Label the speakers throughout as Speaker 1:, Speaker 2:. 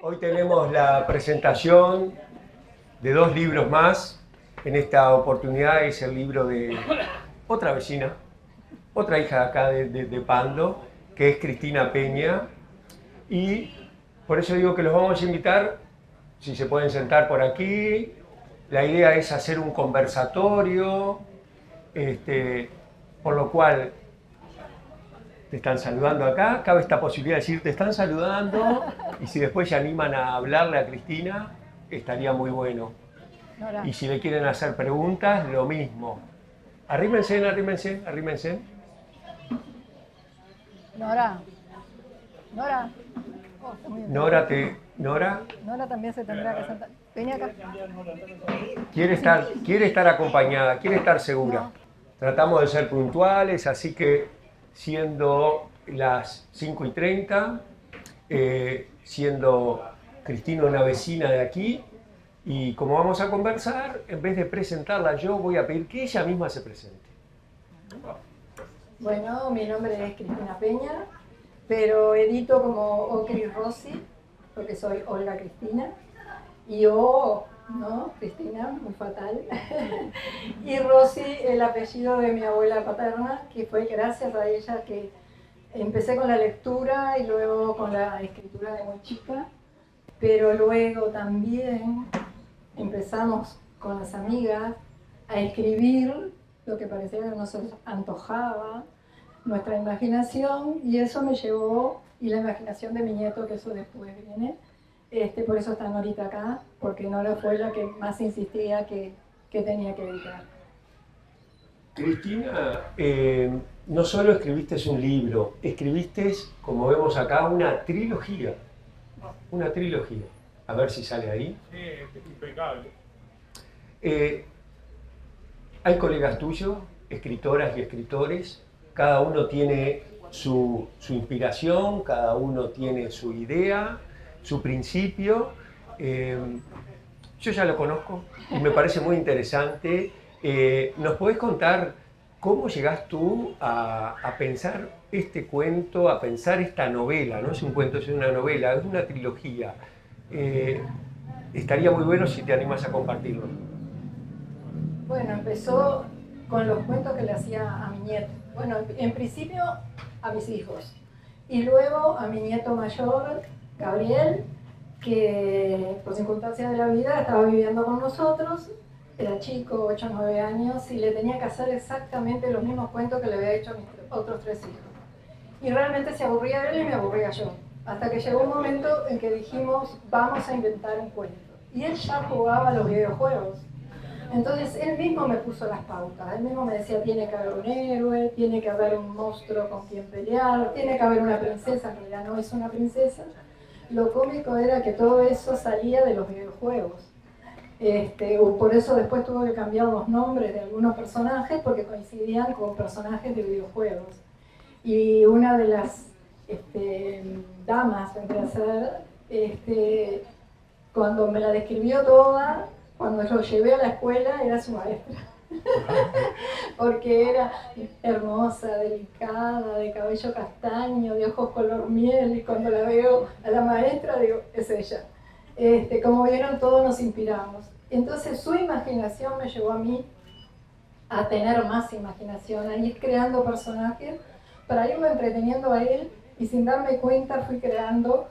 Speaker 1: Hoy tenemos la presentación de dos libros más. En esta oportunidad es el libro de otra vecina, otra hija de acá de Pando, que es Cristina Peña. Y por eso digo que los vamos a invitar, si se pueden sentar por aquí. La idea es hacer un conversatorio, por lo cual te están saludando acá, cabe esta posibilidad de decir te están saludando y si después se animan a hablarle a Cristina, estaría muy bueno.
Speaker 2: Nora,
Speaker 1: Y si le quieren hacer preguntas, lo mismo. Arrímense, arrímense, arrímense.
Speaker 2: Nora, Nora. Oh, está muy bien.
Speaker 1: Nora
Speaker 2: Nora también se tendrá que sentar. Vení acá.
Speaker 1: quiere estar acompañada, quiere estar segura.
Speaker 2: No.
Speaker 1: Tratamos de ser puntuales, así que siendo las 5:30, siendo Cristina una vecina de aquí, y como vamos a conversar, en vez de presentarla yo, voy a pedir que ella misma se presente.
Speaker 2: Bueno, mi nombre es Cristina Peña, pero edito como Ocri Rossi, porque soy Olga Cristina. Y ¿no? Cristina, muy fatal. Y Rossi, el apellido de mi abuela paterna, que fue gracias a ella que empecé con la lectura y luego con la escritura de muy chica. Pero luego también empezamos con las amigas a escribir lo que parecía que nos antojaba, nuestra imaginación, y eso me llevó, y la imaginación de mi nieto, que eso después viene. Por eso están ahorita acá, porque Nora fue la que más insistía que tenía que editar.
Speaker 1: Cristina, no solo escribiste un libro, escribiste, como vemos acá, una trilogía. Una trilogía. A ver si sale ahí.
Speaker 3: Sí, impecable.
Speaker 1: Hay colegas tuyos, escritoras y escritores, cada uno tiene su inspiración, cada uno tiene su idea, su principio. Yo ya lo conozco y me parece muy interesante. ¿Nos podés contar cómo llegás tú a pensar este cuento, a pensar esta novela? No es un cuento, es una novela, es una trilogía. Estaría muy bueno si te animas a compartirlo.
Speaker 2: Bueno, empezó con los cuentos que le hacía a mi nieto. Bueno, en principio a mis hijos. Y luego a mi nieto mayor, Gabriel, que por circunstancias de la vida estaba viviendo con nosotros, era chico, 8 o 9 años, y le tenía que hacer exactamente los mismos cuentos que le había hecho a mis otros 3 hijos. Y realmente se aburría él y me aburría yo. Hasta que llegó un momento en que dijimos, vamos a inventar un cuento. Y él ya jugaba a los videojuegos. Entonces él mismo me puso las pautas, él mismo me decía tiene que haber un héroe, tiene que haber un monstruo con quien pelear, tiene que haber una princesa, en realidad no es una princesa. Lo cómico era que todo eso salía de los videojuegos. Por eso después tuve que cambiar los nombres de algunos personajes porque coincidían con personajes de videojuegos. Y una de las damas, vendría a ser, cuando me la describió toda, cuando lo llevé a la escuela, era su maestra. Porque era hermosa, delicada, de cabello castaño, de ojos color miel, y cuando la veo a la maestra, digo, es ella. Como vieron, todos nos inspiramos. Entonces su imaginación me llevó a mí a tener más imaginación, a ir creando personajes, para irme entreteniendo a él, y sin darme cuenta fui creando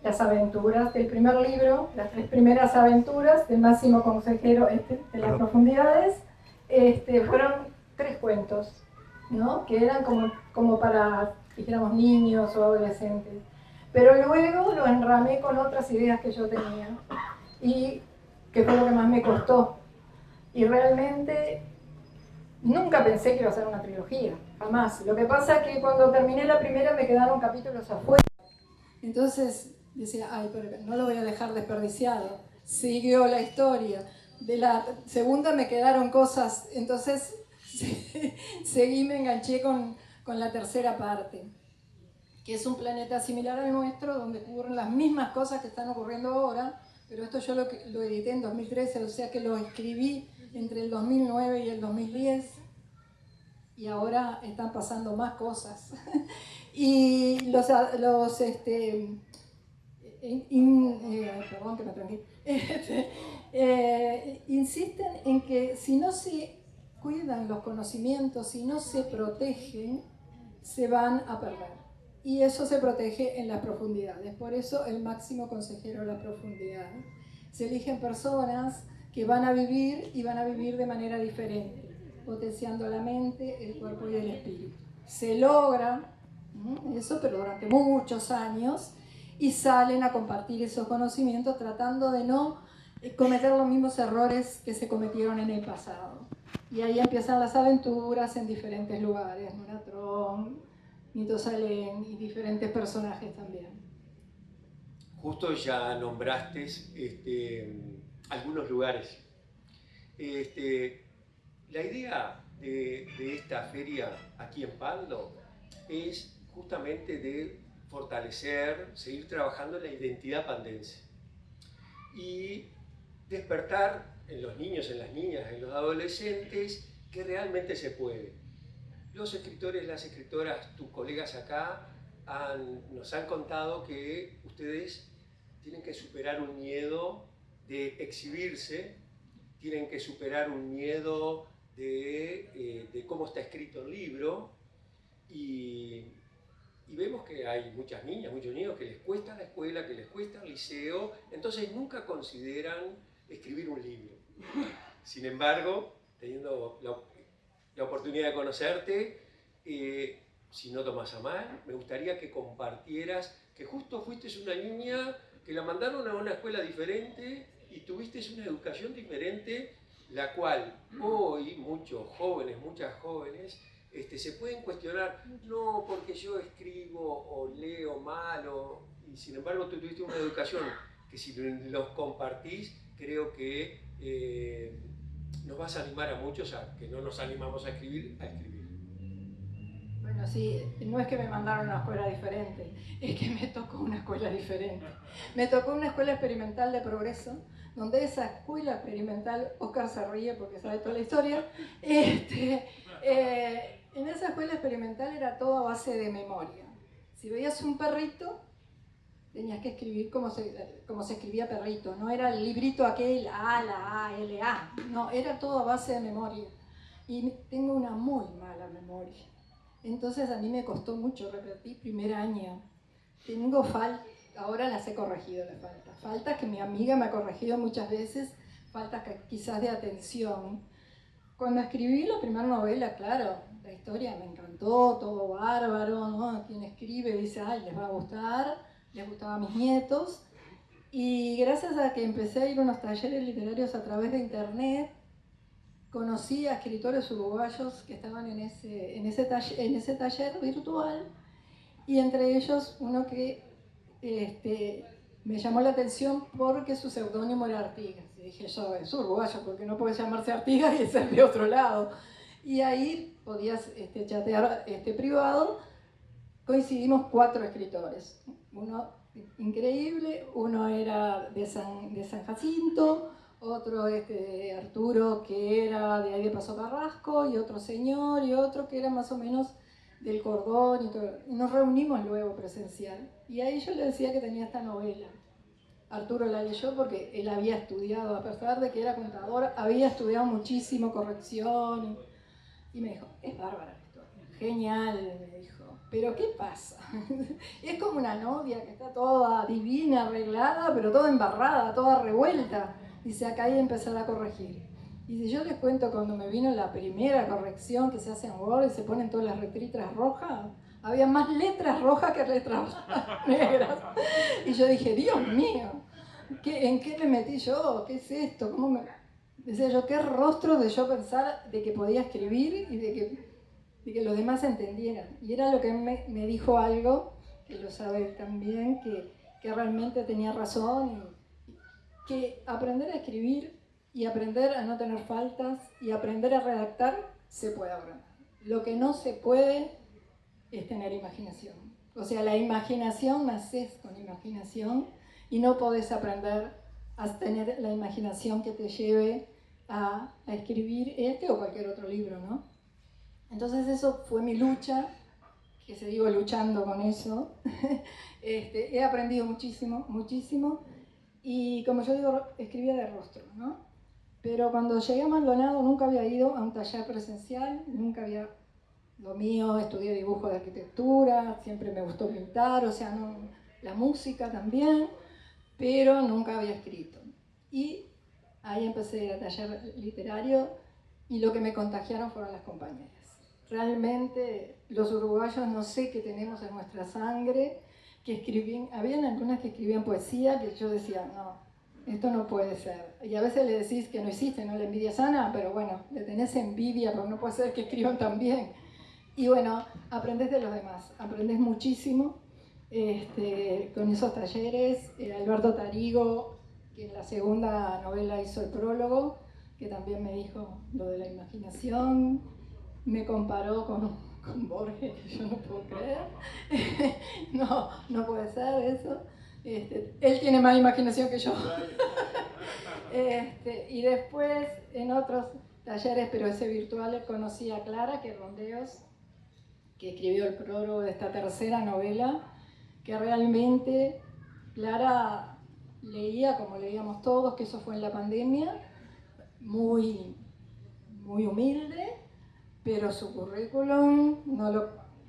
Speaker 2: las aventuras del primer libro, las 3 primeras aventuras del máximo consejero de las profundidades. Fueron 3 cuentos, ¿no? Que eran como para, dijéramos, niños o adolescentes. Pero luego lo enramé con otras ideas que yo tenía y que fue lo que más me costó. Y realmente nunca pensé que iba a ser una trilogía, jamás. Lo que pasa es que cuando terminé la primera me quedaron capítulos afuera. Entonces decía, ay, pero no lo voy a dejar desperdiciado. Siguió la historia. De la segunda me quedaron cosas, entonces seguí, me enganché con la tercera parte, que es un planeta similar al nuestro, donde ocurren las mismas cosas que están ocurriendo ahora, pero esto yo lo edité en 2013, o sea que lo escribí entre el 2009 y el 2010, y ahora están pasando más cosas. Y perdón que me tranqué, insisten en que si no se cuidan los conocimientos, si no se protegen, se van a perder. Y eso se protege en las profundidades. Por eso el máximo consejero de la profundidad. Se eligen personas que van a vivir y van a vivir de manera diferente, potenciando la mente, el cuerpo y el espíritu. Se logra eso, pero durante muchos años, y salen a compartir esos conocimientos tratando de no cometer los mismos errores que se cometieron en el pasado. Y ahí empiezan las aventuras en diferentes lugares, Nuratron, Nitosalén y diferentes personajes también.
Speaker 1: Justo ya nombraste algunos lugares. La idea de esta feria aquí en Pando es justamente de fortalecer, seguir trabajando en la identidad pandense y despertar en los niños, en las niñas, en los adolescentes que realmente se puede. Los escritores, las escritoras, tus colegas acá nos han contado que ustedes tienen que superar un miedo de exhibirse, tienen que superar un miedo de cómo está escrito el libro y vemos que hay muchas niñas, muchos niños que les cuesta la escuela, que les cuesta el liceo, entonces nunca consideran escribir un libro. Sin embargo, teniendo la oportunidad de conocerte, si no tomas a mal, me gustaría que compartieras que justo fuiste una niña que la mandaron a una escuela diferente y tuviste una educación diferente, la cual hoy muchos jóvenes, muchas jóvenes, se pueden cuestionar, no, porque yo escribo o leo mal, y sin embargo tú tuviste una educación que si los compartís, creo que nos vas a animar a muchos a que no nos animamos a escribir, a escribir.
Speaker 2: Bueno, sí, no es que me mandaron a una escuela diferente, es que me tocó una escuela diferente. Me tocó una escuela experimental de progreso, donde esa escuela experimental, Oscar se ríe porque sabe toda la historia, en esa escuela experimental era todo a base de memoria. Si veías un perrito, tenías que escribir como se escribía perrito, no era el librito aquel, la A, L, A, no, era todo a base de memoria. Y tengo una muy mala memoria. Entonces a mí me costó mucho repetir primer año. Tengo faltas, ahora las he corregido las faltas. Faltas que mi amiga me ha corregido muchas veces, faltas que quizás de atención. Cuando escribí la primera novela, claro, la historia me encantó, todo bárbaro, ¿no? Quien escribe dice, ay, les va a gustar, les gustaba a mis nietos. Y gracias a que empecé a ir a unos talleres literarios a través de internet, conocí a escritores uruguayos que estaban en ese taller virtual, y entre ellos uno que me llamó la atención porque su seudónimo era Artigas. Y dije yo, es uruguayo, porque no puede llamarse Artigas y ser de otro lado. Y ahí podías chatear privado. Coincidimos 4 escritores. Uno increíble, uno era de San Jacinto, otro Arturo, que era de ahí de Paso Carrasco, y otro señor, y otro que era más o menos del Cordón y todo. Y nos reunimos luego presencial. Y ahí yo le decía que tenía esta novela. Arturo la leyó porque él había estudiado, a pesar de que era contador, había estudiado muchísimo corrección. Y me dijo, es bárbara la historia, genial, me dijo. Pero ¿qué pasa? Es como una novia que está toda divina, arreglada, pero toda embarrada, toda revuelta. Dice, acá hay que empezar a corregir. Y si yo les cuento cuando me vino la primera corrección que se hace en Word y se ponen todas las letras rojas, había más letras rojas que letras negras. Y yo dije, Dios mío, ¿en qué me metí yo? ¿Qué es esto? ¿Cómo me...? Decía yo, qué rostro de yo pensar de que podía escribir y de que los demás entendieran. Y era lo que me dijo algo, que lo sabe también, que realmente tenía razón, y que aprender a escribir y aprender a no tener faltas y aprender a redactar se puede aprender. Lo que no se puede es tener imaginación. O sea, la imaginación, nacés con imaginación y no podés aprender a tener la imaginación que te lleve a escribir o cualquier otro libro, ¿no? Entonces eso fue mi lucha, que seguido luchando con eso. He aprendido muchísimo, muchísimo. Y como yo digo, escribía de rostro, ¿no? Pero cuando llegué a Maldonado nunca había ido a un taller presencial, nunca había lo mío, estudié dibujo de arquitectura, siempre me gustó pintar, o sea, no, la música también, pero nunca había escrito. Y ahí empecé a taller literario y lo que me contagiaron fueron las compañeras. Realmente los uruguayos no sé qué tenemos en nuestra sangre, que escribían, habían algunas que escribían poesía que yo decía, no, esto no puede ser. Y a veces le decís que no existe, ¿no? La envidia sana, pero bueno, le tenés envidia, pero no puede ser que escriban tan bien. Y bueno, aprendés de los demás, aprendés muchísimo con esos talleres. Alberto Tarigo, que en la segunda novela hizo el prólogo, que también me dijo lo de la imaginación, me comparó con Borges, que yo no puedo creer. No, no puede ser eso. Él tiene más imaginación que yo. Y después en otros talleres, pero ese virtual, conocí a Clara, que Rondeos, que escribió el prólogo de esta tercera novela, que realmente Clara leía como leíamos todos, que eso fue en la pandemia, muy, muy humilde, pero su currículum,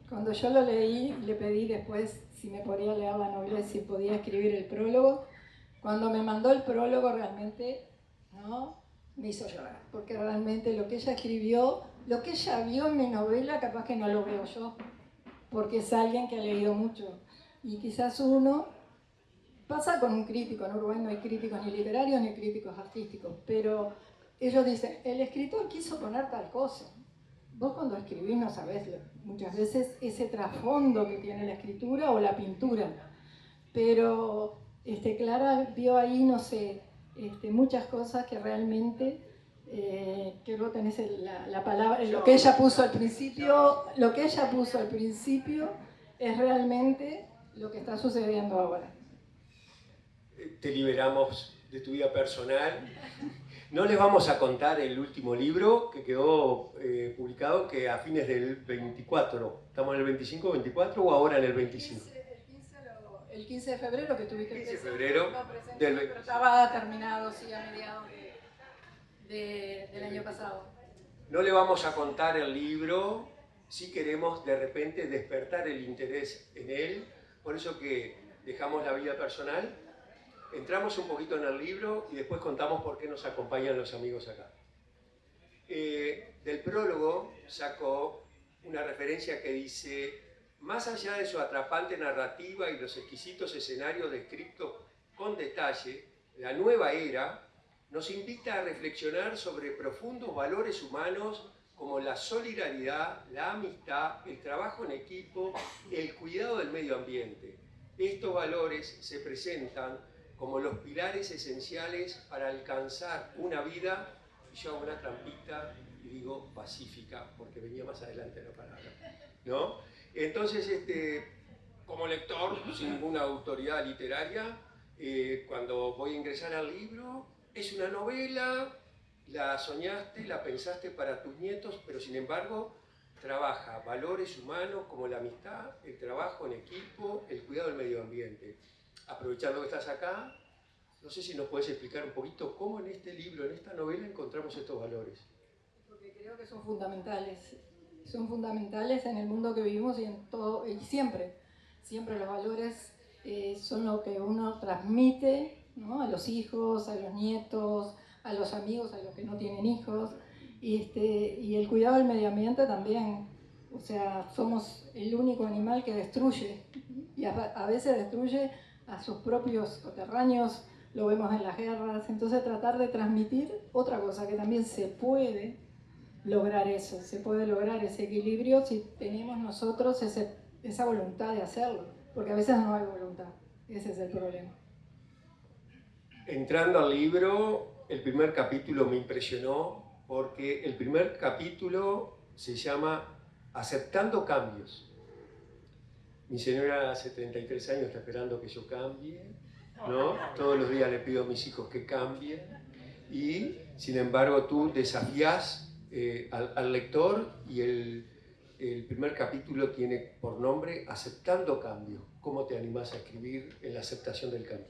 Speaker 2: cuando yo lo leí, le pedí después si me podía leer la novela y si podía escribir el prólogo. Cuando me mandó el prólogo realmente, ¿no?, me hizo llorar, porque realmente lo que ella escribió, lo que ella vio en mi novela, capaz que no lo veo yo, porque es alguien que ha leído mucho. Y quizás uno pasa con un crítico, en Uruguay no hay críticos ni literarios ni críticos artísticos, pero ellos dicen, el escritor quiso poner tal cosa. Vos cuando escribís no sabés muchas veces ese trasfondo que tiene la escritura o la pintura, pero Clara vio ahí, no sé, muchas cosas que realmente, que vos tenés la palabra, lo que ella puso al principio, lo que ella puso al principio es realmente lo que está sucediendo ahora.
Speaker 1: Te liberamos de tu vida personal. No les vamos a contar el último libro que quedó publicado, que a fines del 24, ¿estamos en el 25, 24 o ahora en el 25?
Speaker 2: El 15 de febrero que tuviste el
Speaker 1: 15 de febrero del 25.
Speaker 2: Pero estaba terminado, sí, a mediados del año pasado.
Speaker 1: No le vamos a contar el libro, si queremos de repente despertar el interés en él, por eso que dejamos la vida personal, entramos un poquito en el libro y después contamos por qué nos acompañan los amigos acá. Del prólogo sacó una referencia que dice: más allá de su atrapante narrativa y los exquisitos escenarios descritos con detalle, la nueva era nos invita a reflexionar sobre profundos valores humanos como la solidaridad, la amistad, el trabajo en equipo, el cuidado del medio ambiente. Estos valores se presentan como los pilares esenciales para alcanzar una vida, y yo hago una trampita y digo pacífica, porque venía más adelante la palabra, ¿no? Entonces, como lector, sin ninguna autoridad literaria, cuando voy a ingresar al libro, es una novela, la soñaste, la pensaste para tus nietos, pero sin embargo trabaja valores humanos como la amistad, el trabajo en equipo, el cuidado del medio ambiente. Aprovechando que estás acá, no sé si nos puedes explicar un poquito cómo en este libro, en esta novela, encontramos estos valores.
Speaker 2: Porque creo que son fundamentales en el mundo que vivimos y en todo, y siempre los valores son lo que uno transmite, ¿no?, a los hijos, a los nietos, a los amigos, a los que no tienen hijos, y el cuidado del medio ambiente también. O sea, somos el único animal que destruye, y a veces destruye a sus propios coterráneos, lo vemos en las guerras. Entonces tratar de transmitir otra cosa, que también se puede lograr eso, se puede lograr ese equilibrio si tenemos nosotros esa voluntad de hacerlo, porque a veces no hay voluntad, ese es el problema.
Speaker 1: Entrando al libro, el primer capítulo me impresionó porque el primer capítulo se llama Aceptando cambios. Mi señora hace 33 años está esperando que yo cambie, ¿no? Todos los días le pido a mis hijos que cambien y, sin embargo, tú desafías al lector y el primer capítulo tiene por nombre Aceptando Cambio. ¿Cómo te animás a escribir en la aceptación del cambio?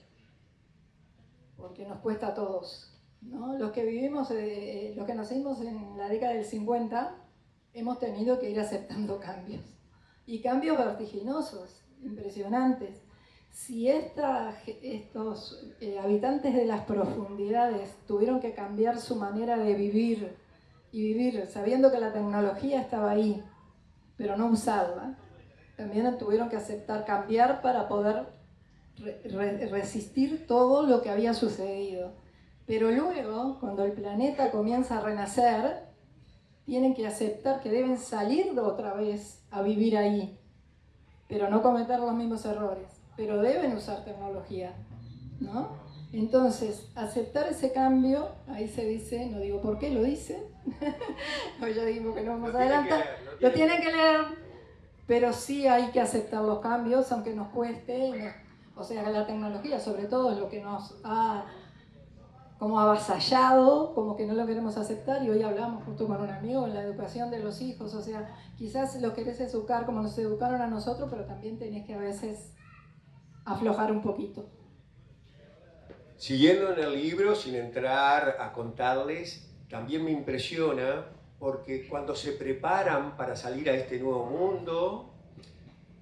Speaker 2: Porque nos cuesta a todos, ¿no? Los que vivimos, los que nacimos en la década del 50, hemos tenido que ir aceptando cambios. Y cambios vertiginosos, impresionantes. Si estos habitantes de las profundidades tuvieron que cambiar su manera de vivir, y vivir sabiendo que la tecnología estaba ahí, pero no usarla, también tuvieron que aceptar cambiar para poder resistir todo lo que había sucedido. Pero luego, cuando el planeta comienza a renacer, tienen que aceptar que deben salir otra vez a vivir ahí, pero no cometer los mismos errores, pero deben usar tecnología, ¿no? Entonces, aceptar ese cambio, ahí se dice, no digo por qué lo dice, hoy ya digo que no vamos a adelantar, lo tienen que leer, pero sí hay que aceptar los cambios, aunque nos cueste, o sea, la tecnología sobre todo es lo que nos ha como avasallado, como que no lo queremos aceptar, y hoy hablamos justo con un amigo en la educación de los hijos, o sea, quizás lo querés educar como nos educaron a nosotros, pero también tenés que a veces aflojar un poquito.
Speaker 1: Siguiendo en el libro, sin entrar a contarles, también me impresiona porque cuando se preparan para salir a este nuevo mundo,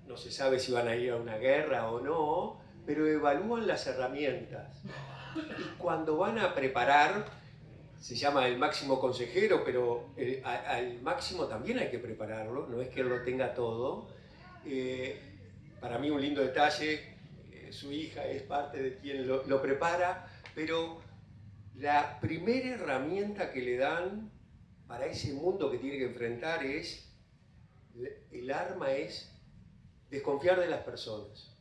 Speaker 1: no se sabe si van a ir a una guerra o no, pero evalúan las herramientas. Y cuando van a preparar, se llama el máximo consejero, pero al máximo también hay que prepararlo, no es que él lo tenga todo. Para mí un lindo detalle, su hija es parte de quien lo prepara, pero la primera herramienta que le dan para ese mundo que tiene que enfrentar es, el arma es desconfiar de las personas.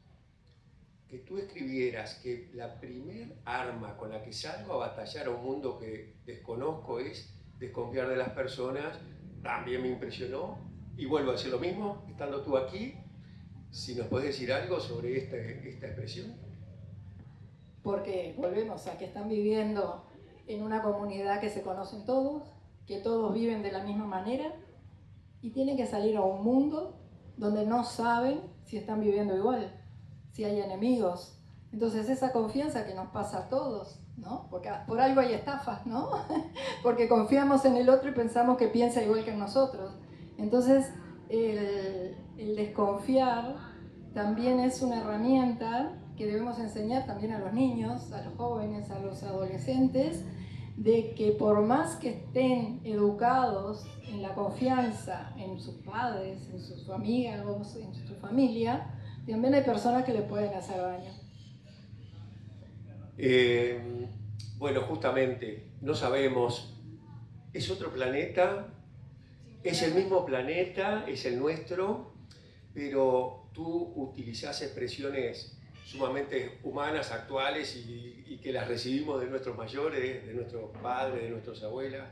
Speaker 1: Que tú escribieras que la primer arma con la que salgo a batallar a un mundo que desconozco es desconfiar de las personas, también me impresionó. Y vuelvo a decir lo mismo, estando tú aquí, si nos podés decir algo sobre esta expresión.
Speaker 2: Porque volvemos a que están viviendo en una comunidad que se conocen todos, que todos viven de la misma manera, y tienen que salir a un mundo donde no saben si están viviendo igual, si hay enemigos. Entonces esa confianza que nos pasa a todos, ¿no? Porque por algo hay estafas, ¿no? Porque confiamos en el otro y pensamos que piensa igual que nosotros. Entonces el desconfiar también es una herramienta que debemos enseñar también a los niños, a los jóvenes, a los adolescentes, de que por más que estén educados en la confianza en sus padres, en sus amigos, en su familia, también hay personas que le pueden hacer daño.
Speaker 1: Bueno, justamente, no sabemos, ¿es otro planeta? ¿Es el mismo planeta? ¿Es el nuestro? Pero tú utilizás expresiones sumamente humanas, actuales, y que las recibimos de nuestros mayores, de nuestros padres, de nuestras abuelas,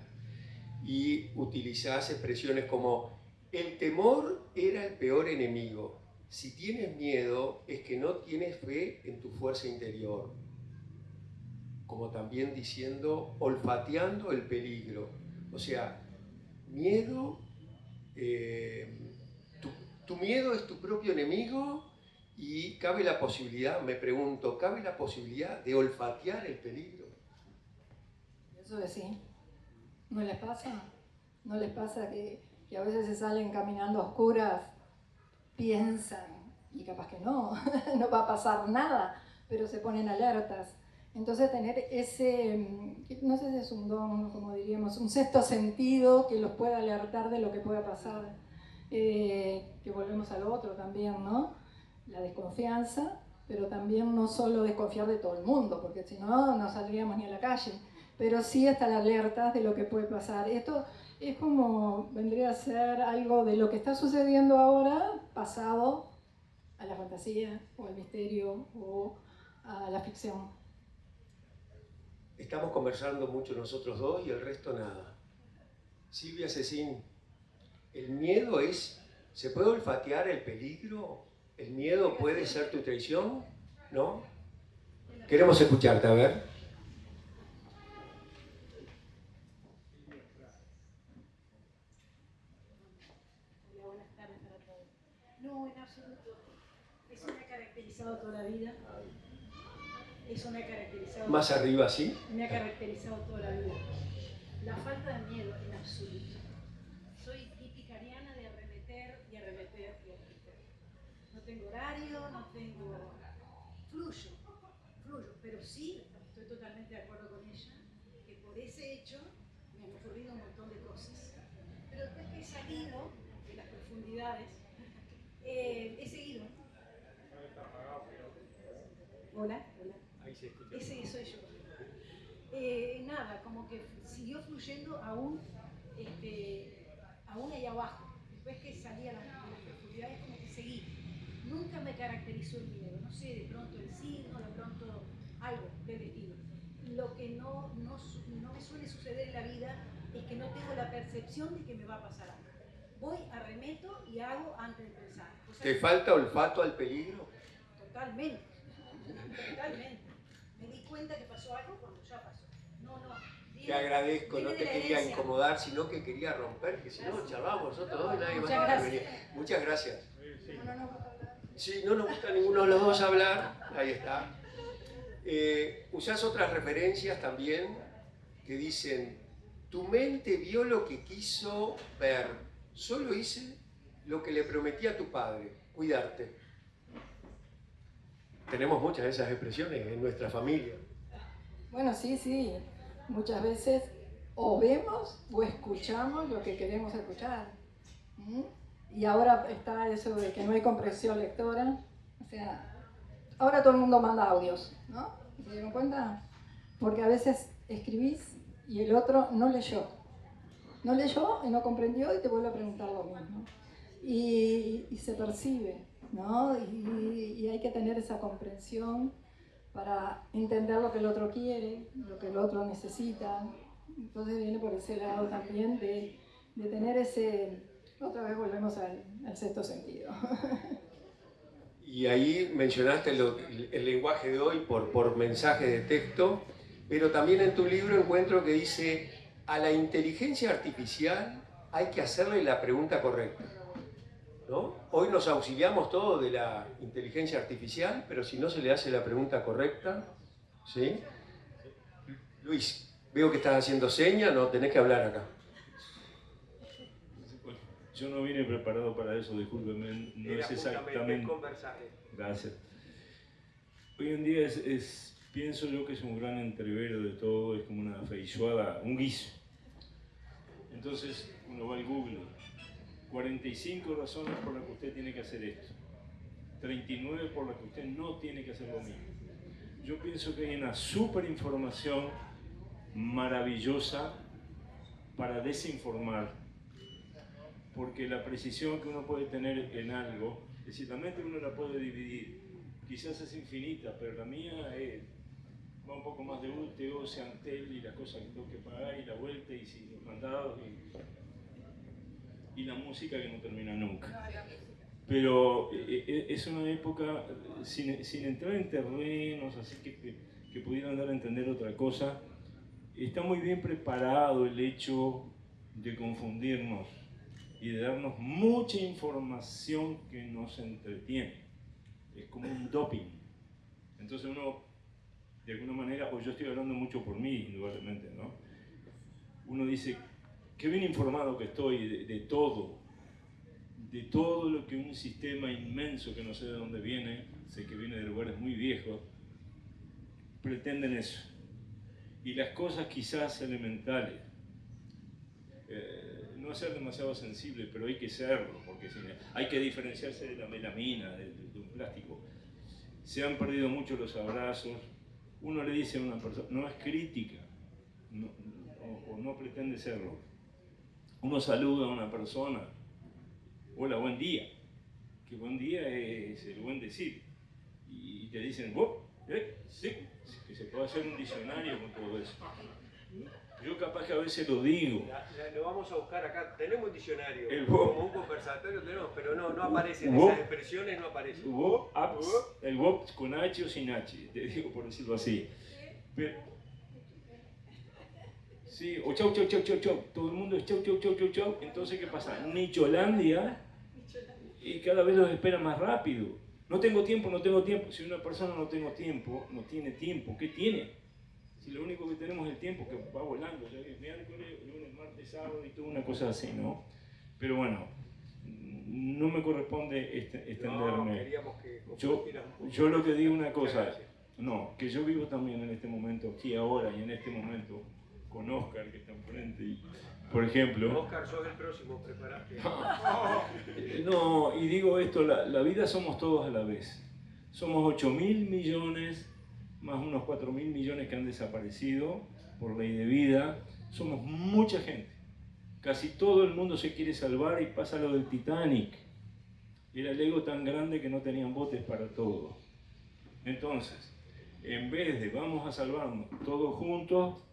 Speaker 1: y utilizás expresiones como el temor era el peor enemigo. Si tienes miedo es que no tienes fe en tu fuerza interior. Como también diciendo, olfateando el peligro. O sea, miedo, tu miedo es tu propio enemigo, y cabe la posibilidad, me pregunto, ¿cabe la posibilidad de olfatear el peligro?
Speaker 2: Eso es sí. ¿No les pasa? ¿No les pasa que a veces se salen caminando a oscuras, piensan, y capaz que no, no va a pasar nada, pero se ponen alertas? Entonces tener ese, no sé si es un don, como diríamos, un sexto sentido que los pueda alertar de lo que pueda pasar. Que volvemos al otro también, ¿no? La desconfianza, pero también no solo desconfiar de todo el mundo, porque si no, no saldríamos ni a la calle, pero sí estar alertas de lo que puede pasar. Esto es como, vendría a ser algo de lo que está sucediendo ahora, pasado a la fantasía, o al misterio, o a la ficción.
Speaker 1: Estamos conversando mucho nosotros dos y el resto nada. Silvia Cecín, ¿el miedo se puede olfatear el peligro? ¿El miedo puede ser tu traición? ¿No? Queremos escucharte, a ver.
Speaker 3: Hola, buenas Eso me ha caracterizado toda la vida. Eso me ha caracterizado.
Speaker 1: Más arriba, ¿sí?
Speaker 3: Me ha caracterizado toda la vida. La falta de miedo en absoluto. Soy típica ariana de arremeter y arremeter y arremeter. No tengo horario, no tengo... Fluyo, pero sí, estoy totalmente de acuerdo con ella, que por ese hecho me han ocurrido un montón de cosas. Pero después que he salido de las profundidades, he seguido. Hola.
Speaker 1: Ahí se escucha.
Speaker 3: Ese soy yo. Nada, como que siguió fluyendo aún ahí abajo. Después que salí a las profundidades, como que seguí. Nunca me caracterizó el miedo. No sé, de pronto el signo, de pronto algo del estilo. Lo que no me suele suceder en la vida es que no tengo la percepción de que me va a pasar algo. Voy, arremeto y hago antes de pensar. O sea,
Speaker 1: ¿Te falta olfato al peligro?
Speaker 3: Totalmente. Me di cuenta que pasó algo cuando ya pasó. No.
Speaker 1: Te agradezco, no te quería incomodar, sino que quería romper, que si no, charlamos nosotros dos y nadie más va a venir. Muchas gracias. Sí, no nos gusta a ninguno de los dos hablar, ahí está. Usás otras referencias también que dicen, tu mente vio lo que quiso ver, solo hice lo que le prometí a tu padre, cuidarte. Tenemos muchas de esas expresiones en nuestra familia.
Speaker 2: Bueno, sí. Muchas veces o vemos o escuchamos lo que queremos escuchar. Y ahora está eso de que no hay comprensión lectora. O sea, ahora todo el mundo manda audios, ¿no? ¿Se dieron cuenta? Porque a veces escribís y el otro no leyó. No leyó y no comprendió y te vuelve a preguntar lo mismo. Y se percibe, ¿no? Y hay que tener esa comprensión para entender lo que el otro quiere, lo que el otro necesita. Entonces viene por ese lado también de tener ese... Otra vez volvemos al sexto sentido.
Speaker 1: Y ahí mencionaste el lenguaje de hoy por mensaje de texto, pero también en tu libro encuentro que dice, a la inteligencia artificial hay que hacerle la pregunta correcta. ¿No? Hoy nos auxiliamos todos de la inteligencia artificial, pero si no se le hace la pregunta correcta, ¿sí? Luis, veo que estás haciendo señas, no tenés que hablar acá.
Speaker 4: Yo no vine preparado para eso, discúlpeme, no
Speaker 1: Era
Speaker 4: es exactamente...
Speaker 1: conversar.
Speaker 4: Gracias. Hoy en día pienso yo que es un gran entrevero de todo, es como una feijoada, un guiso. Entonces uno va al Google, 45 razones por las que usted tiene que hacer esto, 39 por las que usted no tiene que hacer lo mismo. Yo pienso que hay una super información maravillosa para desinformar, porque la precisión que uno puede tener en algo, es decir, la mente uno la puede dividir, quizás es infinita, pero la mía va un poco más de UTO, Seantel y las cosas que tengo que pagar y la vuelta y si los mandados y la música que no termina nunca. Pero es una época, sin entrar en terrenos así que pudieran dar a entender otra cosa, está muy bien preparado el hecho de confundirnos y de darnos mucha información que nos entretiene. Es como un doping. Entonces uno, de alguna manera, o yo estoy hablando mucho por mí, indudablemente, ¿no? Uno dice, qué bien informado que estoy de todo lo que un sistema inmenso que no sé de dónde viene, sé que viene de lugares muy viejos, pretenden eso. Y las cosas quizás elementales, no ser demasiado sensible, pero hay que serlo, porque hay que diferenciarse de la melamina, de un plástico. Se han perdido mucho los abrazos. Uno le dice a una persona, no es crítica, o no pretende serlo. Uno saluda a una persona, hola, buen día, que buen día es el buen decir. Y te dicen, sí, que se puede hacer un diccionario con todo eso. Yo capaz que a veces lo digo.
Speaker 1: Lo vamos a buscar acá, tenemos un diccionario,
Speaker 4: como
Speaker 1: un conversatorio tenemos, pero no aparecen esas expresiones, no aparecen.
Speaker 4: El WOP con H o sin H, te digo por decirlo así. Pero, sí, o chau, todo el mundo es chau. Entonces, ¿qué pasa? Nicholandia y cada vez los espera más rápido. No tengo tiempo, no tengo tiempo. Si una persona no tiene tiempo, ¿qué tiene? Si lo único que tenemos es el tiempo que va volando, ya es miércoles, lunes, martes, sábado y toda una cosa así, ¿no? Pero bueno, no me corresponde extenderme. Yo lo que digo una cosa, no, que yo vivo también en este momento, aquí ahora y en este momento, con Oscar que está enfrente, y, por ejemplo...
Speaker 1: Oscar, sos el próximo, prepárate.
Speaker 4: No, y digo esto, la vida somos todos a la vez. Somos 8.000 millones, más unos 4.000 millones que han desaparecido por ley de vida. Somos mucha gente. Casi todo el mundo se quiere salvar y pasa lo del Titanic. Era el ego tan grande que no tenían botes para todo. Entonces, en vez de vamos a salvarnos todos juntos,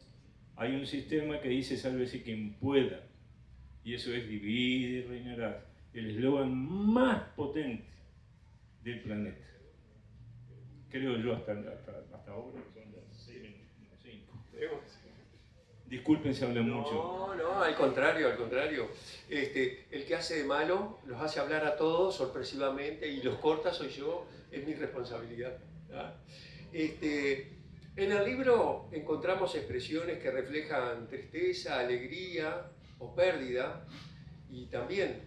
Speaker 4: hay un sistema que dice sálvese quien pueda. Y eso es divide y reinarás. El eslogan más potente del planeta. Creo yo hasta ahora, que son las 6:05. Disculpen si hablo mucho.
Speaker 1: No, al contrario. El que hace de malo los hace hablar a todos sorpresivamente y los corta soy yo, es mi responsabilidad. ¿Ah? En el libro encontramos expresiones que reflejan tristeza, alegría o pérdida, y también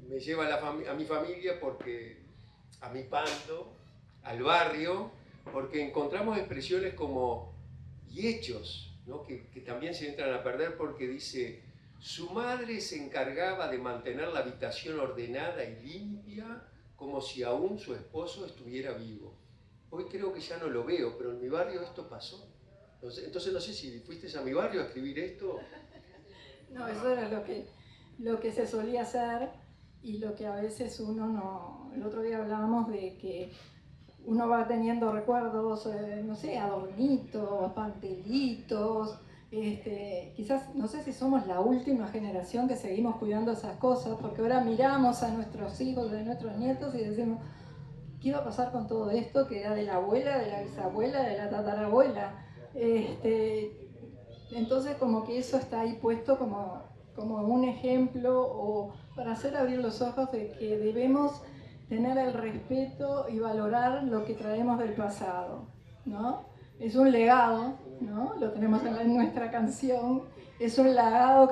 Speaker 1: me lleva a mi familia, porque a mi pando, al barrio, porque encontramos expresiones como y hechos, ¿no? que también se entran a perder, porque dice: su madre se encargaba de mantener la habitación ordenada y limpia como si aún su esposo estuviera vivo. Hoy creo que ya no lo veo, pero en mi barrio esto pasó. Entonces no sé si fuiste a mi barrio a escribir esto.
Speaker 2: No, eso era lo que se solía hacer, y lo que a veces uno no... El otro día hablábamos de que uno va teniendo recuerdos, no sé, adornitos, pantelitos, quizás, no sé si somos la última generación que seguimos cuidando esas cosas, porque ahora miramos a nuestros hijos, a nuestros nietos y decimos: ¿qué iba a pasar con todo esto que era de la abuela, de la bisabuela, de la tatarabuela? Entonces como que eso está ahí puesto como un ejemplo, o para hacer abrir los ojos de que debemos tener el respeto y valorar lo que traemos del pasado, ¿no? Es un legado, ¿no? Lo tenemos en nuestra canción, es un legado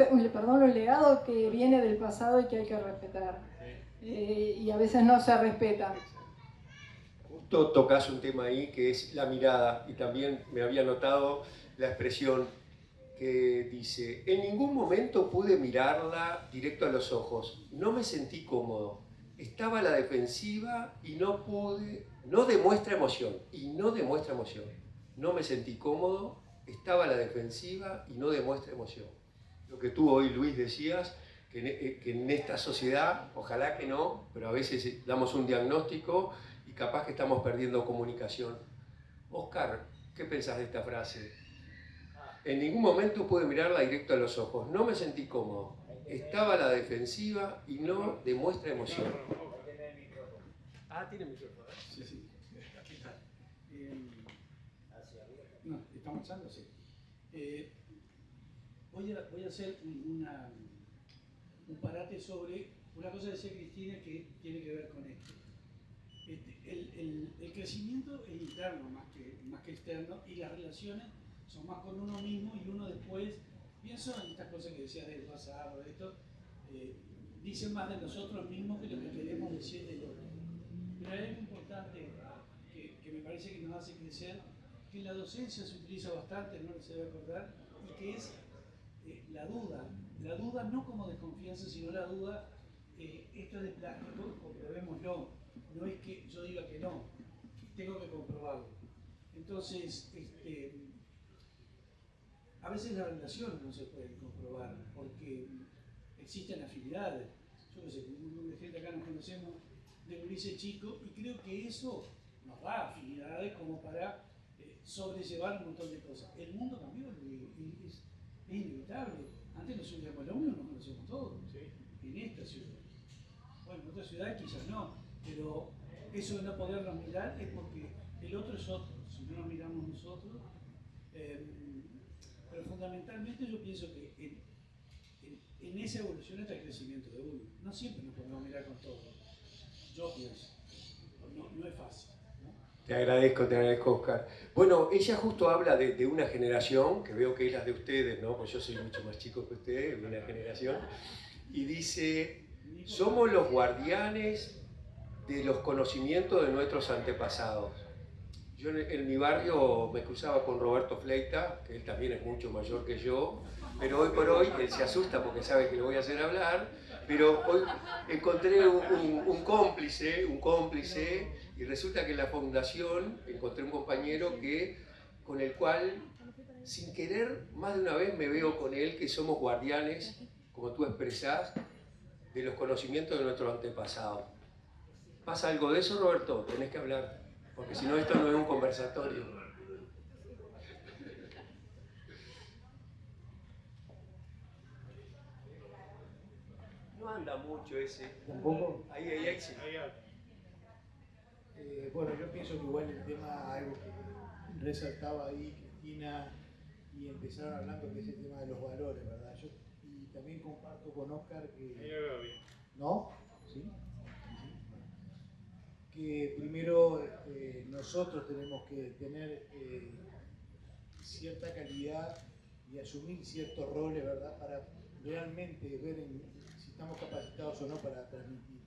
Speaker 2: que viene del pasado y que hay que respetar. Y a veces no se respeta.
Speaker 1: Justo tocas un tema ahí que es la mirada, y también me había notado la expresión que dice: en ningún momento pude mirarla directo a los ojos, no me sentí cómodo, estaba a la defensiva y no demuestra emoción, no me sentí cómodo, estaba a la defensiva y no demuestra emoción. Lo que tú hoy, Luis, decías, que en esta sociedad, ojalá que no, pero a veces damos un diagnóstico y capaz que estamos perdiendo comunicación. Oscar, ¿qué pensás de esta frase? En ningún momento pude mirarla directo a los ojos, no me sentí cómodo, estaba a la defensiva y no demuestra emoción. Ah, tiene micrófono.
Speaker 5: Sí. Aquí está. No, estamos echando, sí. Voy a hacer un parate sobre una cosa que decía Cristina que tiene que ver con esto. El crecimiento es interno más que externo, y las relaciones son más con uno mismo, y uno después, pienso en estas cosas que decías del pasado, esto, dicen más de nosotros mismos que lo que queremos decir del otro. Pero hay algo importante que me parece que nos hace crecer, que en la docencia se utiliza bastante, no se debe acordar, y que es la duda. La duda no como desconfianza, sino la duda, esto es de plástico, comprobémoslo. No es que yo diga que no, tengo que comprobarlo. Entonces, a veces las relaciones no se pueden comprobar porque existen afinidades. Yo no sé, de gente acá nos conocemos de Ulises chico, y creo que eso nos da afinidades como para sobrellevar un montón de cosas. El mundo cambió, es inevitable. Antes nos subíamos al ómnibus, nos conocíamos todos, ¿sí? En esta ciudad. Bueno, en otras ciudades quizás no, pero eso de no podernos mirar es porque el otro es otro. Si no nos miramos nosotros, pero fundamentalmente yo pienso que en en esa evolución está el crecimiento de uno. No siempre nos podemos mirar con todo. Yo pienso, no es fácil.
Speaker 1: Te agradezco, Oscar. Bueno, ella justo habla de una generación, que veo que es la de ustedes, ¿no? Pues yo soy mucho más chico que ustedes, de una generación, y dice, somos los guardianes de los conocimientos de nuestros antepasados. Yo en mi barrio me cruzaba con Roberto Fleita, que él también es mucho mayor que yo, pero hoy por hoy él se asusta porque sabe que lo voy a hacer hablar, pero hoy encontré un cómplice, y resulta que en la fundación encontré un compañero con el cual, sin querer, más de una vez me veo con él, que somos guardianes, como tú expresás, de los conocimientos de nuestros antepasados. ¿Pasa algo de eso, Roberto? Tenés que hablar, porque si no esto no es un conversatorio. No anda mucho ese.
Speaker 6: ¿Tampoco?
Speaker 1: Ahí sí.
Speaker 6: Bueno, yo pienso que igual el tema, algo que resaltaba ahí Cristina, y empezaron hablando, que es el tema de los valores, ¿verdad? Y también comparto con Oscar que... ¿No? ¿Sí? Que primero nosotros tenemos que tener cierta calidad y asumir ciertos roles, ¿verdad? Para realmente ver si estamos capacitados o no para transmitir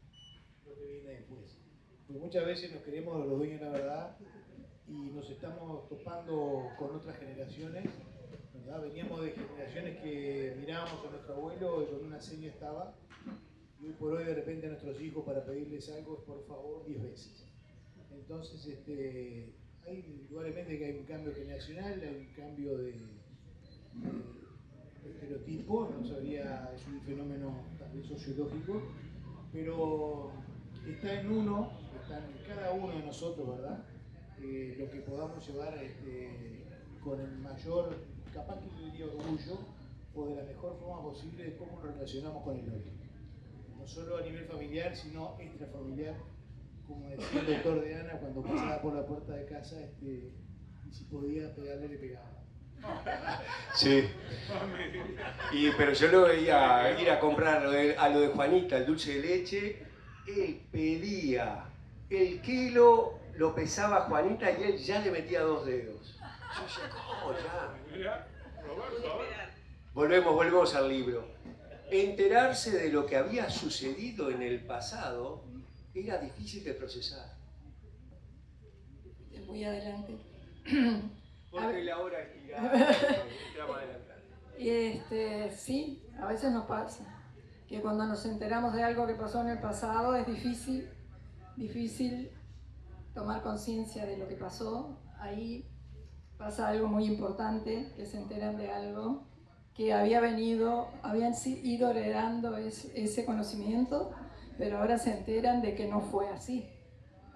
Speaker 6: lo que viene después. Porque muchas veces nos creemos los dueños de la verdad y nos estamos topando con otras generaciones, ¿verdad? Veníamos de generaciones que mirábamos a nuestro abuelo y con una seña estaba, y hoy por hoy de repente a nuestros hijos para pedirles algo, por favor, 10 veces. Entonces, hay indudablemente que hay un cambio generacional, hay un cambio de estereotipo, no sabría, es un fenómeno también sociológico, pero está en uno, está en cada uno de nosotros, ¿verdad? Lo que podamos llevar con el mayor, capaz que yo diría orgullo, o de la mejor forma posible de cómo nos relacionamos con el otro. No solo a nivel familiar, sino extrafamiliar, como decía el doctor de Ana cuando pasaba por la puerta de casa, y si podía pegarle, le pegaba.
Speaker 1: Sí. Pero yo lo veía ir a comprar a lo de Juanita, el dulce de leche. Él pedía el kilo, lo pesaba Juanita y él ya le metía 2 dedos. Yo decía, ¿cómo ya? Volvemos al libro. Enterarse de lo que había sucedido en el pasado era difícil de procesar.
Speaker 2: Muy adelante.
Speaker 1: Porque la hora es tirada,
Speaker 2: sí, a veces nos pasa que cuando nos enteramos de algo que pasó en el pasado es difícil tomar conciencia de lo que pasó. Ahí pasa algo muy importante, que se enteran de algo que habían ido heredando ese conocimiento, pero ahora se enteran de que no fue así.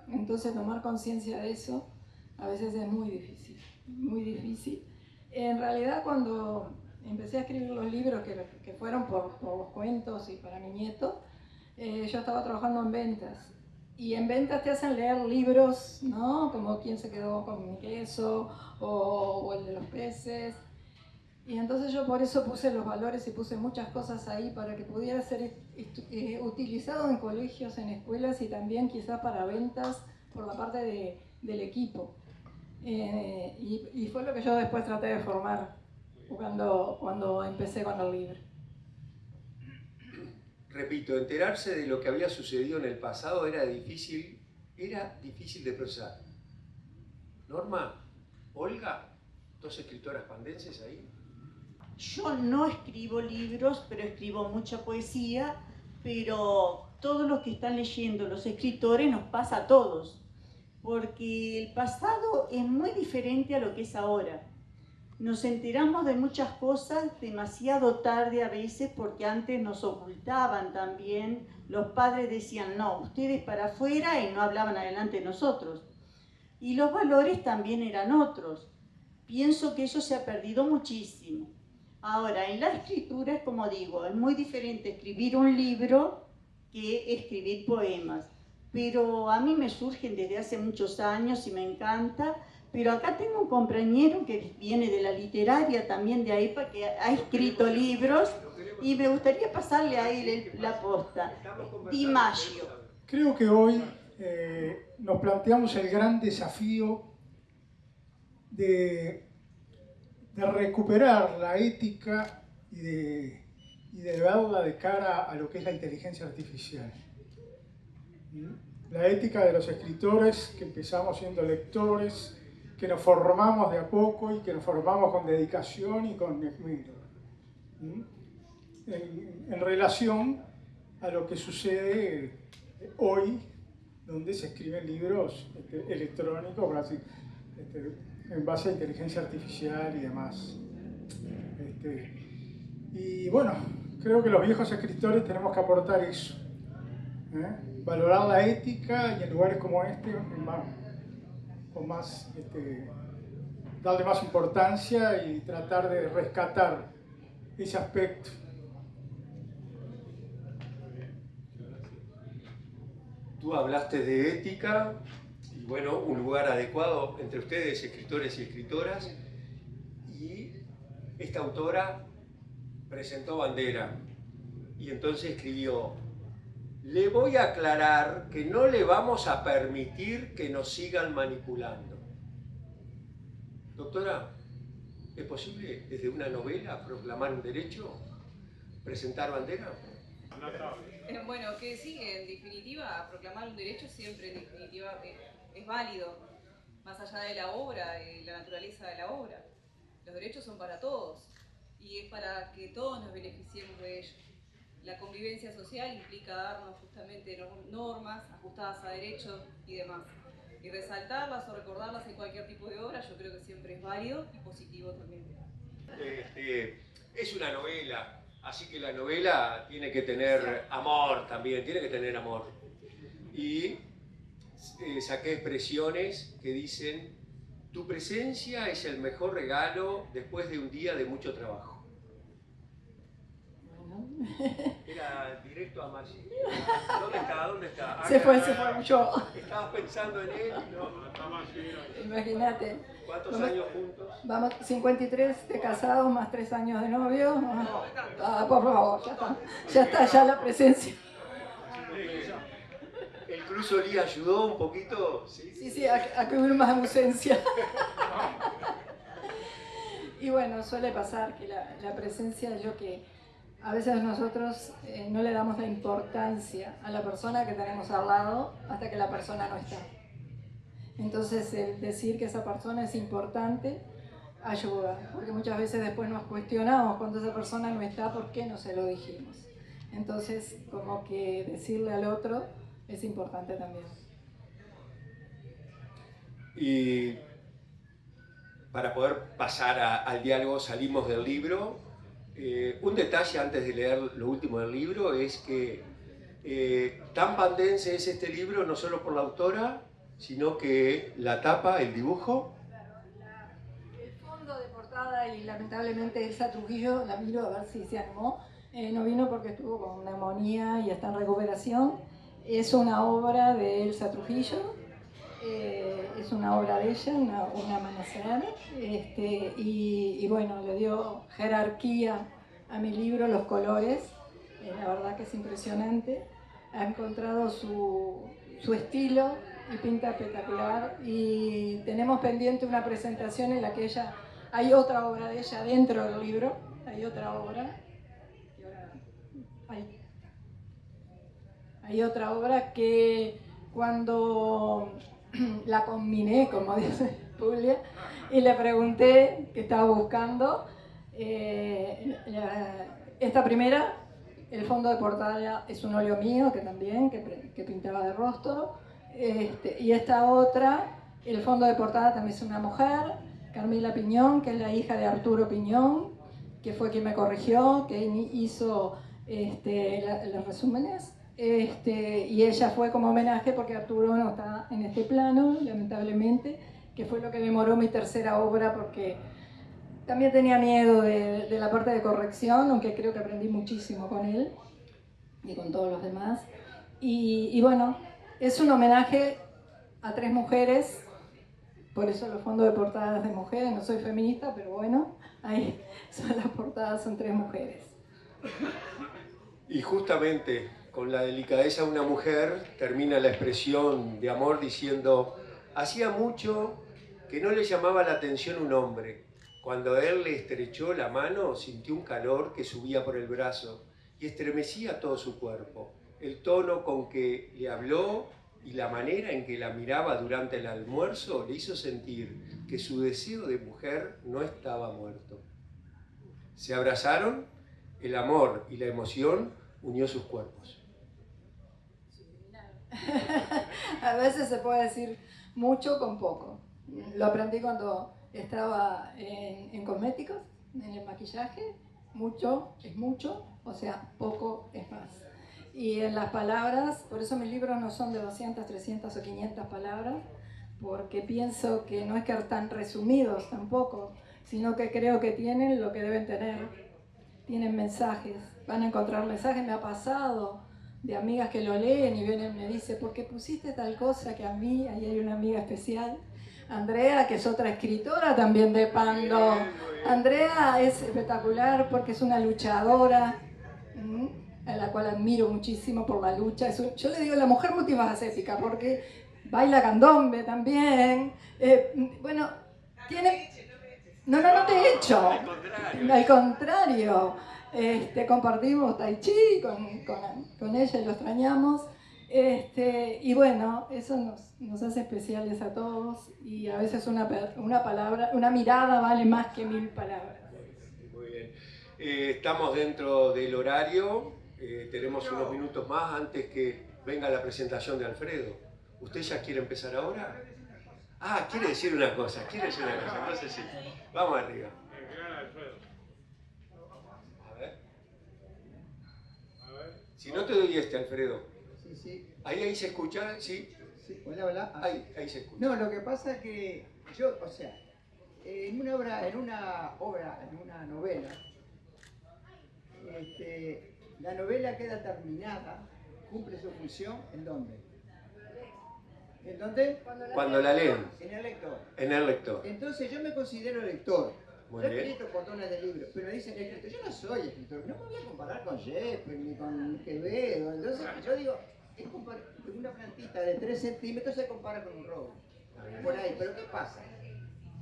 Speaker 2: Entonces tomar conciencia de eso a veces es muy difícil, muy difícil. En realidad cuando empecé a escribir los libros que fueron por los cuentos y para mi nieto, yo estaba trabajando en ventas. Y en ventas te hacen leer libros, ¿no? Como ¿Quién se quedó con mi queso? O el de los peces. Y entonces yo por eso puse los valores y puse muchas cosas ahí para que pudiera ser utilizado en colegios, en escuelas y también quizás para ventas por la parte del equipo. Y fue lo que yo después traté de formar cuando empecé con el libro.
Speaker 1: Repito, enterarse de lo que había sucedido en el pasado era difícil de procesar. Norma, Olga, 2 escritoras pandenses ahí.
Speaker 7: Yo no escribo libros, pero escribo mucha poesía, pero todos los que están leyendo, los escritores, nos pasa a todos, porque el pasado es muy diferente a lo que es ahora. Nos enteramos de muchas cosas demasiado tarde a veces, porque antes nos ocultaban también. Los padres decían, no, ustedes para afuera, y no hablaban adelante de nosotros. Y los valores también eran otros. Pienso que eso se ha perdido muchísimo. Ahora, en la escritura es como digo, es muy diferente escribir un libro que escribir poemas. Pero a mí me surgen desde hace muchos años y me encanta, Pero acá tengo un compañero que viene de la literaria también de AEPA, que ha escrito libros, y me gustaría pasarle a él la posta. Di Maggio.
Speaker 8: Creo que hoy nos planteamos el gran desafío de recuperar la ética y de verla de cara a lo que es la inteligencia artificial. La ética de los escritores, que empezamos siendo lectores, que nos formamos de a poco y que nos formamos con dedicación y con esmero. En relación a lo que sucede hoy, donde se escriben libros electrónicos en base a inteligencia artificial y demás. Y bueno, creo que los viejos escritores tenemos que aportar eso. Valorar la ética y en lugares como este, darle más importancia y tratar de rescatar ese aspecto.
Speaker 1: Tú hablaste de ética y bueno, un lugar adecuado entre ustedes, escritores y escritoras, y esta autora presentó bandera y entonces escribió: le voy a aclarar que no le vamos a permitir que nos sigan manipulando. Doctora, ¿es posible desde una novela proclamar un derecho? ¿Presentar bandera?
Speaker 9: Bueno, que sí, en definitiva, proclamar un derecho siempre en definitiva es válido, más allá de la obra, la naturaleza de la obra. Los derechos son para todos y es para que todos nos beneficiemos de ellos. La convivencia social implica darnos justamente normas ajustadas a derechos y demás. Y resaltarlas o recordarlas en cualquier tipo de obra yo creo que siempre es válido y positivo también.
Speaker 1: Es una novela, así que la novela tiene que tener amor también, tiene que tener amor. Y saqué expresiones que dicen: tu presencia es el mejor regalo después de un día de mucho trabajo. Era directo a Maggi. ¿Dónde está?
Speaker 2: Se fue yo.
Speaker 1: Estabas pensando en él, ¿no?
Speaker 2: Imagínate.
Speaker 1: ¿Cuántos años juntos?
Speaker 2: Vamos, 53 de casados más 3 años de novio. Por favor, ya está, ya la presencia.
Speaker 1: ¿El Cruz Solí ayudó un poquito?
Speaker 2: Sí, a que hubiera más ausencia. Y bueno, suele pasar que la presencia, a veces nosotros no le damos la importancia a la persona que tenemos al lado hasta que la persona no está. Entonces, el decir que esa persona es importante ayuda, porque muchas veces después nos cuestionamos cuando esa persona no está, ¿por qué no se lo dijimos? Entonces, como que decirle al otro es importante también.
Speaker 1: Y para poder pasar al diálogo, salimos del libro. Un detalle antes de leer lo último del libro es que tan pandense es este libro no solo por la autora, sino que la tapa, el dibujo.
Speaker 2: El fondo de portada, y lamentablemente Elsa Trujillo, la miro a ver si se animó, no vino porque estuvo con neumonía y está en recuperación. Es una obra de Elsa Trujillo, es una obra de ella, un amanecer, y bueno, le dio jerarquía a mi libro, los colores, la verdad que es impresionante. Ha encontrado su estilo y pinta espectacular, y tenemos pendiente una presentación en la que hay otra obra de ella dentro del libro, hay otra obra, hay otra obra que cuando la combiné, como dice Julia, y le pregunté qué estaba buscando, esta primera, el fondo de portada es un óleo mío que pintaba de rostro, y esta otra, el fondo de portada también es una mujer, Carmela Piñón, que es la hija de Arturo Piñón, que fue quien me corrigió, que hizo los resúmenes, y ella fue como homenaje porque Arturo no está en este plano, lamentablemente, que fue lo que demoró mi tercera obra, porque también tenía miedo de la parte de corrección, aunque creo que aprendí muchísimo con él y con todos los demás. Y bueno, es un homenaje a 3 mujeres por eso los fondos de portadas de mujeres, no soy feminista, pero bueno, ahí son las portadas, son 3 mujeres.
Speaker 1: Y justamente con la delicadeza de una mujer termina la expresión de amor diciendo: hacía mucho que no le llamaba la atención un hombre. Cuando él le estrechó la mano, sintió un calor que subía por el brazo y estremecía todo su cuerpo. El tono con que le habló y la manera en que la miraba durante el almuerzo le hizo sentir que su deseo de mujer no estaba muerto. Se abrazaron, el amor y la emoción unió sus cuerpos.
Speaker 2: A veces se puede decir mucho con poco. Lo aprendí cuando estaba en cosméticos, en el maquillaje. Mucho es mucho, o sea, poco es más. Y en las palabras, por eso mis libros no son de 200, 300 o 500 palabras, porque pienso que no es que están resumidos tampoco, sino que creo que tienen lo que deben tener. Tienen mensajes, van a encontrar mensajes. Me ha pasado de amigas que lo leen y vienen y me dicen: ¿por qué pusiste tal cosa que a mí? Ahí hay una amiga especial, Andrea, que es otra escritora también de Pando. Andrea es espectacular porque es una luchadora, a la cual admiro muchísimo por la lucha. Yo le digo la mujer multifacética porque baila candombe también. Bueno, tiene... No te he hecho. Al contrario. Compartimos tai chi con ella y lo extrañamos. Y bueno, eso nos hace especiales a todos, y a veces una palabra, una mirada vale más que 1000 palabras.
Speaker 1: Muy bien. Estamos dentro del horario, tenemos unos minutos más antes que venga la presentación de Alfredo. ¿Usted ya quiere empezar ahora? Ah, quiere decir una cosa, entonces sí. Vamos arriba. A ver. Si no te doy Alfredo.
Speaker 10: Sí.
Speaker 1: Ahí se escucha, ¿sí?
Speaker 10: Sí, hola.
Speaker 1: Ahí se escucha.
Speaker 10: No, lo que pasa es que yo, en una novela, la novela queda terminada, cumple su función, ¿en dónde? ¿En dónde?
Speaker 1: Cuando la leen.
Speaker 10: En el lector.
Speaker 1: En el lector.
Speaker 10: Entonces yo me considero lector.
Speaker 1: Muy
Speaker 10: yo
Speaker 1: bien.
Speaker 10: he escrito montones de libros, pero dicen escritor. Yo no soy escritor, no me voy a comparar con Shakespeare ni con Quevedo. Entonces yo digo, una plantita de 3 centímetros se compara con un roble. Por ahí, pero ¿qué pasa?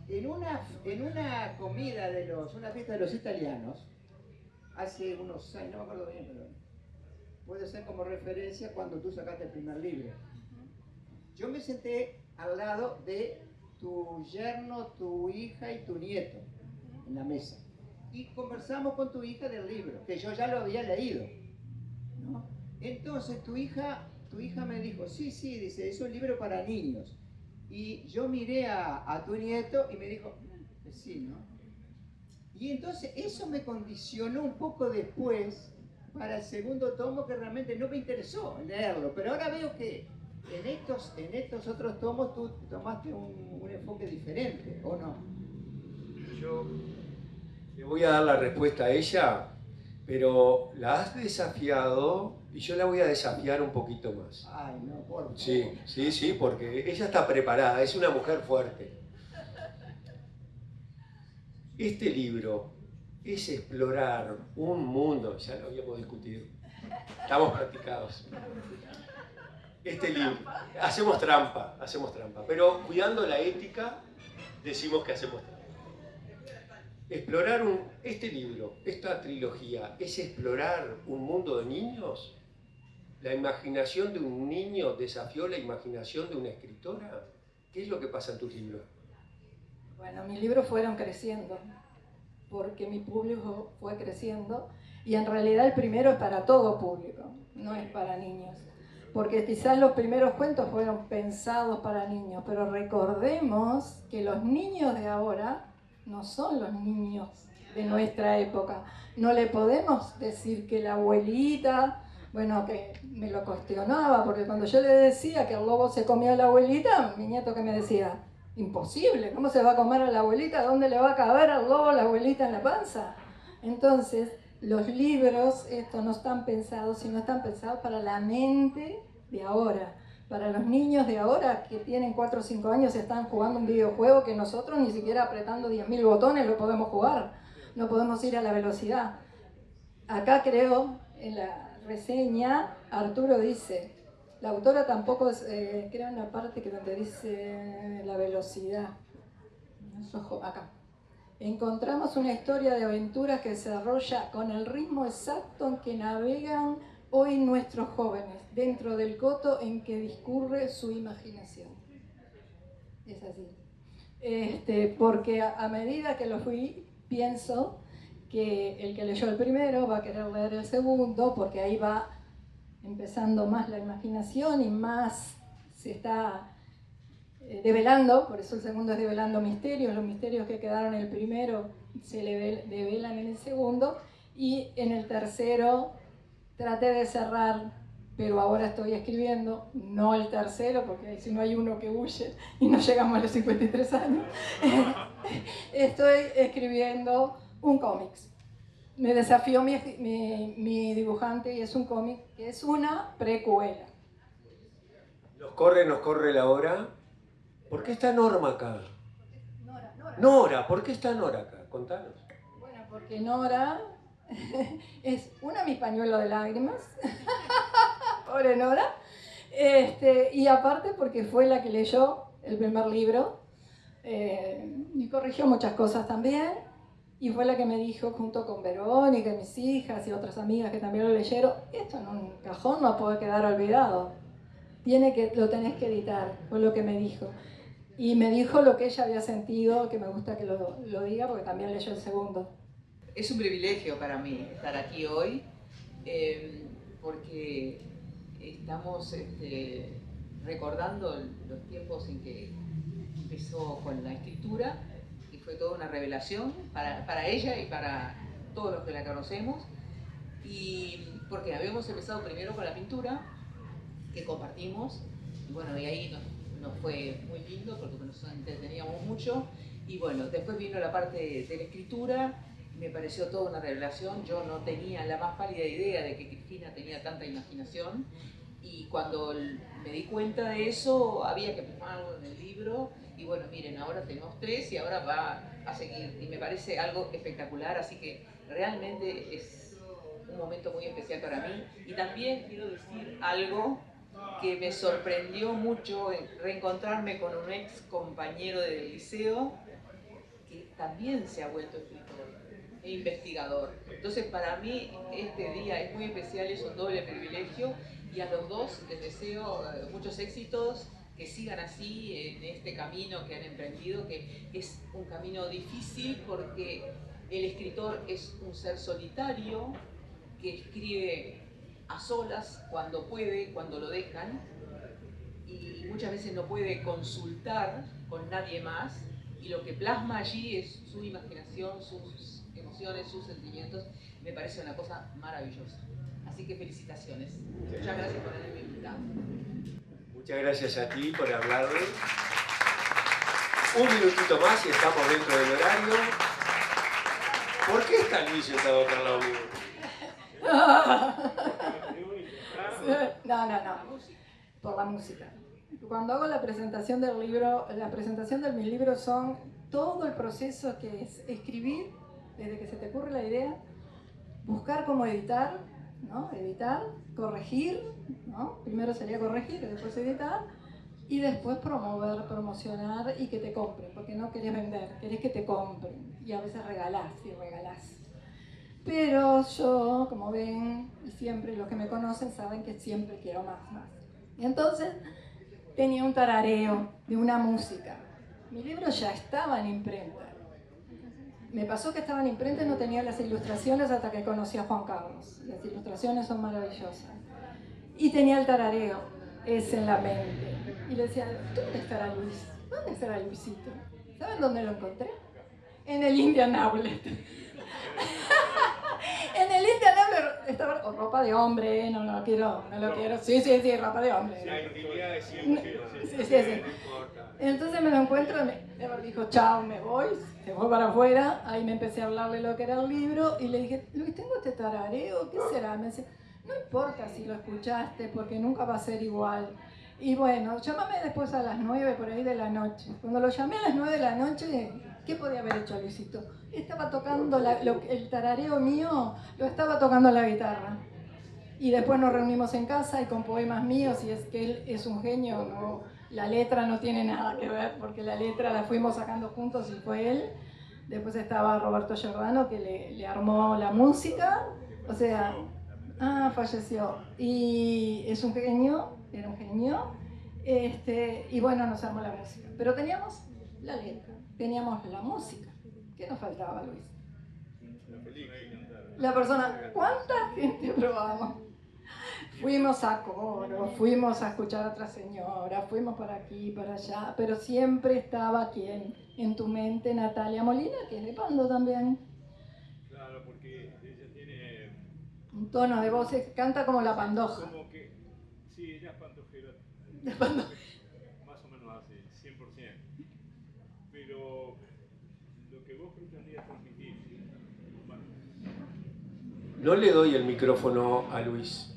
Speaker 10: En una comida una fiesta de los italianos, hace unos años, no me acuerdo bien, pero puede ser como referencia cuando tú sacaste el primer libro. Yo me senté al lado de tu yerno, tu hija y tu nieto en la mesa. Y conversamos con tu hija del libro, que yo ya lo había leído, ¿no? Entonces tu hija me dijo: sí, dice, es un libro para niños. Y yo miré a tu nieto y me dijo: sí, ¿no? Y entonces eso me condicionó un poco después para el segundo tomo, que realmente no me interesó leerlo. Pero ahora veo que en estos otros tomos tú tomaste un enfoque diferente, ¿o no?
Speaker 1: Yo le voy a dar la respuesta a ella, pero la has desafiado y yo la voy a desafiar un poquito más.
Speaker 10: Ay, no, por favor.
Speaker 1: Sí, porque ella está preparada, es una mujer fuerte. Este libro es explorar un mundo, ya lo habíamos discutido, estamos practicados. Este libro, hacemos trampa, pero cuidando la ética decimos que hacemos trampa. Este libro, esta trilogía, es explorar un mundo de niños. ¿La imaginación de un niño desafió la imaginación de una escritora? ¿Qué es lo que pasa en tus libros?
Speaker 2: Bueno, mis libros fueron creciendo, porque mi público fue creciendo, y en realidad el primero es para todo público, no es para niños. Porque quizás los primeros cuentos fueron pensados para niños, pero recordemos que los niños de ahora no son los niños de nuestra época. No le podemos decir que la abuelita, bueno, que me lo cuestionaba, porque cuando yo le decía que el lobo se comía a la abuelita, mi nieto que me decía: imposible, ¿cómo se va a comer a la abuelita? ¿Dónde le va a caber al lobo a la abuelita en la panza? Entonces, los libros, no están pensados, sino están pensados para la mente de ahora, Para los niños de ahora que tienen 4 o 5 años están jugando un videojuego que nosotros ni siquiera apretando 10.000 botones lo podemos jugar, no podemos ir a la velocidad. Acá creo, en la reseña, Arturo dice, la autora tampoco, creo en la parte que donde dice la velocidad, acá. Encontramos una historia de aventuras que se desarrolla con el ritmo exacto en que navegan hoy nuestros jóvenes, dentro del coto en que discurre su imaginación. Es así. Porque a medida que lo fui, pienso que el que leyó el primero va a querer leer el segundo, porque ahí va empezando más la imaginación y más se está develando, por eso el segundo es develando misterios, los misterios que quedaron en el primero se develan en el segundo, y en el tercero traté de cerrar, pero ahora estoy escribiendo, no el tercero, porque si no hay uno que huye y no llegamos a los 53 años, estoy escribiendo un cómics. Me desafió mi dibujante y es un cómic que es una precuela.
Speaker 1: Nos corre la hora. ¿Por qué está Norma acá? Nora, ¿por qué está Nora acá? Contanos.
Speaker 2: Bueno, porque Nora es mi pañuelo de lágrimas. Pobre Nora. Y aparte porque fue la que leyó el primer libro y corrigió muchas cosas también. Y fue la que me dijo, junto con Verónica y mis hijas y otras amigas que también lo leyeron, esto en un cajón no puede quedar olvidado. Lo tenés que editar, fue lo que me dijo. Y me dijo lo que ella había sentido, que me gusta que lo diga, porque también leyó el segundo.
Speaker 11: Es un privilegio para mí estar aquí hoy, porque estamos recordando los tiempos en que empezó con la escritura, y fue toda una revelación para ella y para todos los que la conocemos, y porque habíamos empezado primero con la pintura, que compartimos, y bueno, y ahí nos fue muy lindo porque nos entreteníamos mucho, y bueno, después vino la parte de la escritura, y me pareció toda una revelación. Yo no tenía la más pálida idea de que Cristina tenía tanta imaginación, y cuando me di cuenta de eso había que plasmarlo en el libro, y bueno, miren, ahora tenemos 3 y ahora va a seguir, y me parece algo espectacular, así que realmente es un momento muy especial para mí. Y también quiero decir algo que me sorprendió mucho, reencontrarme con un ex compañero del liceo que también se ha vuelto escritor e investigador. Entonces para mí este día es muy especial, es un doble privilegio, y a los dos les deseo muchos éxitos, que sigan así en este camino que han emprendido, que es un camino difícil porque el escritor es un ser solitario que escribe a solas cuando puede, cuando lo dejan, y muchas veces no puede consultar con nadie más, y lo que plasma allí es su imaginación, sus emociones, sus sentimientos. Me parece una cosa maravillosa. Así que felicitaciones. Muchas gracias por haberme invitado.
Speaker 1: Muchas gracias a ti por hablarle. Un minutito más y estamos dentro del horario. ¿Por qué está Luis sentado acá al lado mío?
Speaker 2: No. Por la música. Cuando hago la presentación del libro, la presentación de mi libro son todo el proceso que es escribir, desde que se te ocurre la idea, buscar cómo editar, ¿no? Editar, corregir, ¿no? Primero sería corregir, después editar, y después promover, promocionar y que te compren, porque no querés vender, querés que te compren, y a veces regalás y regalás. Pero yo, como ven, y siempre los que me conocen saben que siempre quiero más. Y entonces tenía un tarareo de una música. Mi libro ya estaba en imprenta. Me pasó que estaba en imprenta y no tenía las ilustraciones hasta que conocí a Juan Carlos. Las ilustraciones son maravillosas. Y tenía el tarareo, ese en la mente. Y le decía, ¿dónde estará Luis? ¿Dónde estará Luisito? ¿Saben dónde lo encontré? En el Indianapolis. En el Indianapolis estaba con ropa de hombre, no lo quiero. Sí, ropa de hombre. Sí. Entonces me lo encuentro, me dijo, chao, me voy, se fue para afuera. Ahí me empecé a hablarle lo que era el libro y le dije, Luis, tengo este tarareo, ¿qué será? Me dice, no importa si lo escuchaste porque nunca va a ser igual. Y bueno, llámame después a las 9 por ahí de la noche. Cuando lo llamé a las 9 de la noche, ¿qué podía haber hecho Luisito? Estaba tocando, el tarareo mío lo estaba tocando la guitarra. Y después nos reunimos en casa y con poemas míos, y es que él es un genio, no, la letra no tiene nada que ver, porque la letra la fuimos sacando juntos y fue él. Después estaba Roberto Giordano, que le armó la música, o sea, falleció. Y es un genio, era un genio, y bueno, nos armó la música. Pero teníamos la letra, teníamos la música. ¿Qué nos faltaba, Luis? La persona, ¿cuánta gente probamos? Fuimos a coro, fuimos a escuchar a otra señora, fuimos para aquí, para allá, pero siempre estaba ¿quién? En tu mente, Natalia Molina, que es de Pando también.
Speaker 4: Claro, porque ella tiene
Speaker 2: un tono de voz, canta como la pandoja.
Speaker 4: como que, sí, ella es pandojera. Más o menos hace 100%. Pero lo que vos pretendías transmitir. Bueno.
Speaker 1: No le doy el micrófono a Luis.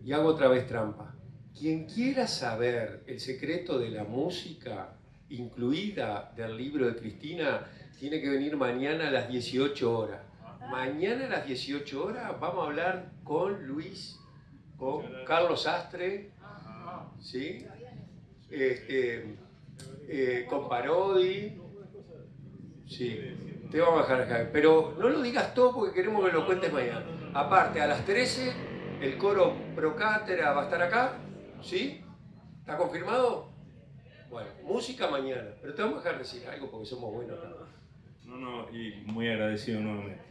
Speaker 1: Y hago otra vez trampa. Quien quiera saber el secreto de la música, incluida del libro de Cristina, tiene que venir mañana a las 18 horas. Mañana a las 18 horas vamos a hablar con Luis, con Carlos Astre, ¿sí? Con Parodi. Sí, te vamos a dejar acá. Pero no lo digas todo porque queremos que lo cuentes mañana. Aparte, a las 13... el coro pro cátedra va a estar acá, ¿sí? ¿Está confirmado? Bueno, música mañana, pero te vamos a dejar decir algo porque somos buenos acá.
Speaker 4: No, y muy agradecido nuevamente.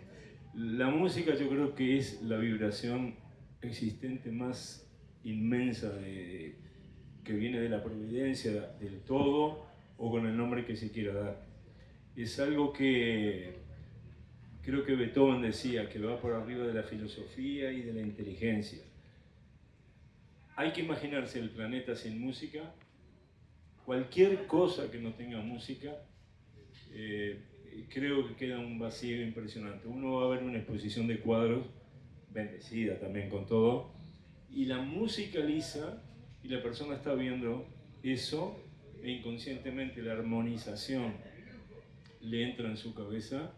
Speaker 4: La música yo creo que es la vibración existente más inmensa que viene de la providencia, del todo, o con el nombre que se quiera dar. Es algo que creo que Beethoven decía que va por arriba de la filosofía y de la inteligencia. Hay que imaginarse el planeta sin música. Cualquier cosa que no tenga música, creo que queda un vacío impresionante. Uno va a ver una exposición de cuadros, bendecida también con todo, y la musicaliza, y la persona está viendo eso, e inconscientemente la armonización le entra en su cabeza,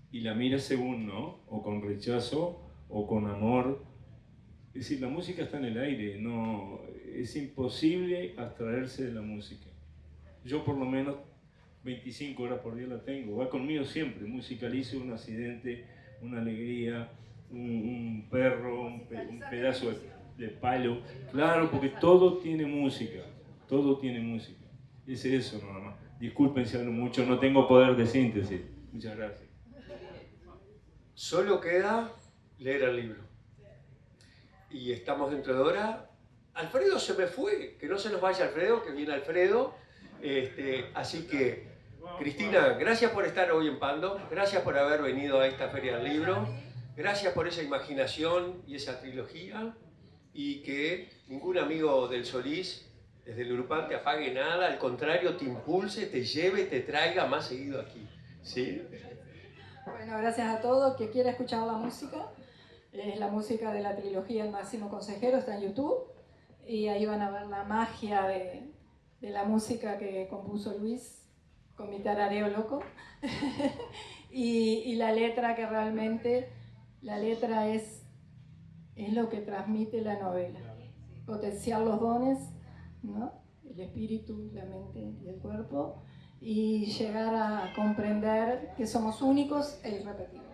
Speaker 4: y la mira según, ¿no? O con rechazo, o con amor. Es decir, la música está en el aire, no, es imposible abstraerse de la música. Yo por lo menos 25 horas por día la tengo, va conmigo siempre, musicalizo un accidente, una alegría, un perro, un pedazo de palo. Claro, porque todo tiene música, todo tiene música. Es eso nada más. Disculpen si hablo mucho, no tengo poder de síntesis. Muchas gracias.
Speaker 1: Solo queda leer el libro. Y estamos dentro de hora. Alfredo se me fue, que no se nos vaya Alfredo, que viene Alfredo. Así que, Cristina, gracias por estar hoy en Pando, gracias por haber venido a esta Feria del Libro, gracias por esa imaginación y esa trilogía, y que ningún amigo del Solís, desde el Urupán, te apague nada, al contrario, te impulse, te lleve, te traiga más seguido aquí. ¿Sí?
Speaker 2: Bueno, gracias a todos. Que quiera escuchar la música, es la música de la trilogía El Máximo Consejero, está en YouTube, y ahí van a ver la magia de la música que compuso Luis con mi tarareo loco. y la letra, que realmente la letra es lo que transmite la novela, potenciar los dones, ¿no? El espíritu, la mente y el cuerpo, y llegar a comprender que somos únicos e irrepetibles.